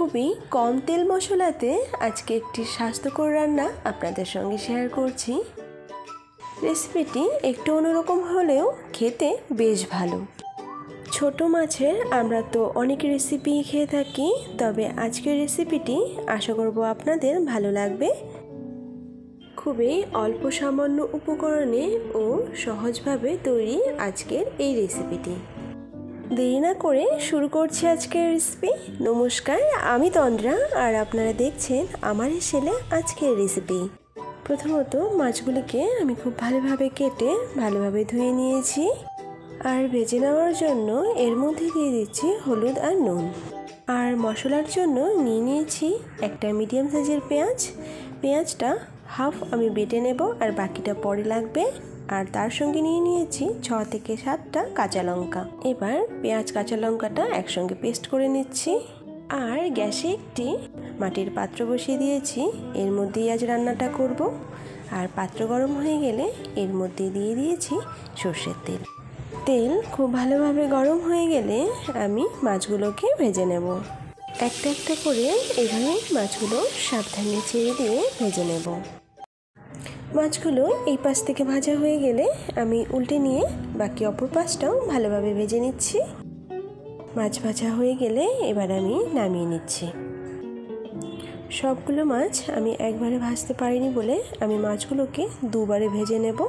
খুবই কম তেল মশলাতে আজকে একটি স্বাস্থ্যকর রান্না আপনাদের সঙ্গে শেয়ার করছি। রেসিপিটি একটু অন্যরকম হলেও খেতে বেশ ভালো। ছোট মাছের আমরা তো অনেক রেসিপি খেয়ে থাকি, তবে আজকের রেসিপিটি আশা করব আপনাদের ভালো লাগবে। খুবই অল্প সামান্য উপকরণে ও সহজভাবে তৈরি আজকের এই রেসিপিটি। দেরি না করে শুরু করছি আজকের রেসিপি। নমস্কার, আমি তন্দ্রা আর আপনারা দেখছেন আমার হেসেলে আজকের রেসিপি। প্রথমত মাছগুলিকে আমি খুব ভালোভাবে কেটে ভালোভাবে ধুয়ে নিয়েছি আর ভেজে নেওয়ার জন্য এর মধ্যে দিয়ে দিচ্ছি হলুদ আর নুন। আর মশলার জন্য নিয়ে নিয়েছি একটা মিডিয়াম সাইজের পেঁয়াজটা হাফ আমি বেটে নেব আর বাকিটা পরে লাগবে। আর তার সঙ্গে নিয়ে নিয়েছি 6 থেকে 7টা কাঁচা লঙ্কা। এবার পেঁয়াজ কাঁচা লঙ্কাটা একসঙ্গে পেস্ট করে নিচ্ছি। আর গ্যাসে একটি মাটির পাত্র বসিয়ে দিয়েছি, এর মধ্যেই আজ রান্নাটা করব। আর পাত্র গরম হয়ে গেলে এর মধ্যে দিয়ে দিয়েছি সর্ষের তেল। তেল খুব ভালোভাবে গরম হয়ে গেলে আমি মাছগুলোকে ভেজে নেব। একটা একটা করে এভাবে মাছগুলো সাবধানে ছেড়ে দিয়ে ভেজে নেব। মাছগুলো এই পাশ থেকে ভাজা হয়ে গেলে আমি উল্টে নিয়ে বাকি অপর পাশটাও ভালোভাবে ভেজে নিচ্ছি। মাছ ভাজা হয়ে গেলে এবার আমি নামিয়ে নিচ্ছি। সবগুলো মাছ আমি একবারে ভাজতে পারিনি বলে আমি মাছগুলোকে দুবারে ভেজে নেব।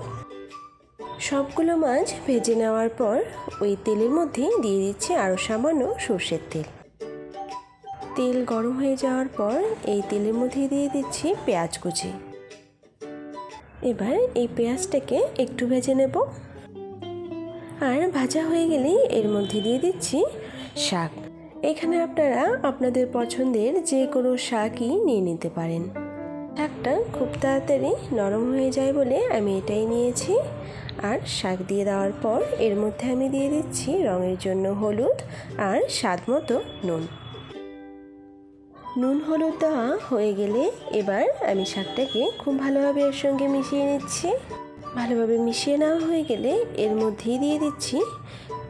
সবগুলো মাছ ভেজে নেওয়ার পর ওই তেলের মধ্যে দিয়ে দিচ্ছি আরও সামান্য সর্ষের তেল। তেল গরম হয়ে যাওয়ার পর এই তেলের মধ্যে দিয়ে দিচ্ছি পেঁয়াজ কুচি। এবার এই পেঁয়াজটাকে একটু ভেজে নেব। আর ভাজা হয়ে গেলেই এর মধ্যে দিয়ে দিচ্ছি শাক। এখানে আপনারা আপনাদের পছন্দের যে কোনো শাকই নিয়ে নিতে পারেন। শাকটা খুব তাড়াতাড়ি নরম হয়ে যায় বলে আমি এটাই নিয়েছি। আর শাক দিয়ে দেওয়ার পর এর মধ্যে আমি দিয়ে দিচ্ছি রঙের জন্য হলুদ আর স্বাদ মতো নুন। নুন হলুদ দেওয়া হয়ে গেলে এবার আমি শাকটাকে খুব ভালোভাবে এর সঙ্গে মিশিয়ে নিচ্ছি। ভালোভাবে মিশিয়ে নেওয়া হয়ে গেলে এর মধ্যেই দিয়ে দিচ্ছি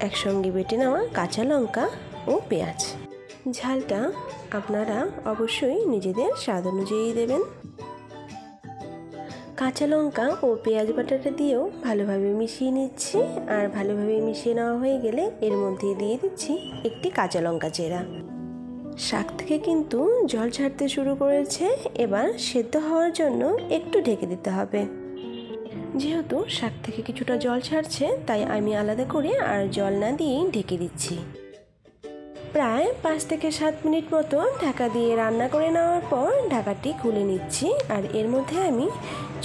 একসঙ্গে বেটে নেওয়া কাঁচা লঙ্কা ও পেঁয়াজ। ঝালটা আপনারা অবশ্যই নিজেদের স্বাদ অনুযায়ী দেবেন। কাঁচা লঙ্কা ও পেঁয়াজ বাটাটা দিয়েও ভালোভাবে মিশিয়ে নিচ্ছি। আর ভালোভাবে মিশিয়ে নেওয়া হয়ে গেলে এর মধ্যে দিয়ে দিচ্ছি একটি কাঁচা লঙ্কা চেরা। শাক থেকে কিন্তু জল ছাড়তে শুরু করেছে, এবার সেদ্ধ হওয়ার জন্য একটু ঢেকে দিতে হবে। যেহেতু শাক থেকে কিছুটা জল ছাড়ছে তাই আমি আলাদা করে আর জল না দিয়েই ঢেকে দিচ্ছি। প্রায় 5 থেকে 7 মিনিট মতো ঢাকা দিয়ে রান্না করে নেওয়ার পর ঢাকাটি খুলে নিচ্ছি। আর এর মধ্যে আমি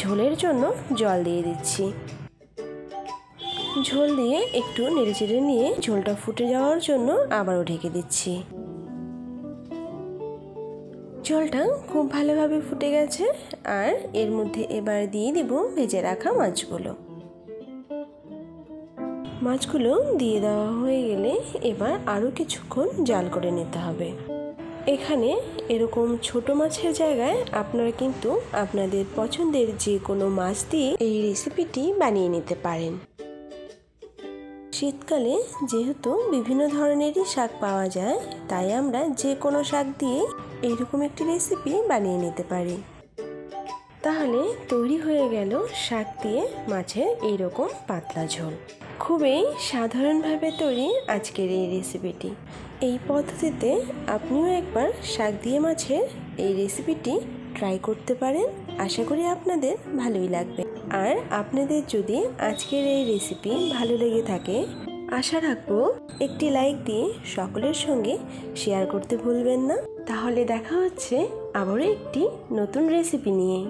ঝোলের জন্য জল দিয়ে দিচ্ছি। ঝোল দিয়ে একটু নেড়েচেড়ে নিয়ে ঝোলটা ফুটে যাওয়ার জন্য আবারও ঢেকে দিচ্ছি। ঝোলটা খুব ভালোভাবে ফুটে গেছে আর এর মধ্যে এবার দিয়ে দেব ভেজে রাখা মাছগুলো দিয়ে দেওয়া হয়ে গেলে এবার আরও কিছুক্ষণ জাল করে নিতে হবে। এখানে এরকম ছোট মাছের জায়গায় আপনারা কিন্তু আপনাদের পছন্দের যে কোনো মাছ দিয়ে এই রেসিপিটি বানিয়ে নিতে পারেন। শীতকালে যেহেতু বিভিন্ন ধরনেরই শাক পাওয়া যায়, তাই আমরা যে কোনো শাক দিয়ে এইরকম একটি রেসিপি বানিয়ে নিতে পারি। তাহলে তৈরি হয়ে গেল শাক দিয়ে মাছের এইরকম পাতলা ঝোল। খুবই সাধারণভাবে তৈরি আজকের এই রেসিপিটি। এই পদ্ধতিতে আপনিও একবার শাক দিয়ে মাছের এই রেসিপিটি ট্রাই করতে পারেন। আশা করি আপনাদের ভালোই লাগবে। আর আপনাদের যদি আজকের এই রেসিপি ভালো লেগে থাকে, আশা রাখবো একটি লাইক দিয়ে সকলের সঙ্গে শেয়ার করতে ভুলবেন না। তাহলে দেখা হচ্ছে আবারও একটি নতুন রেসিপি নিয়ে।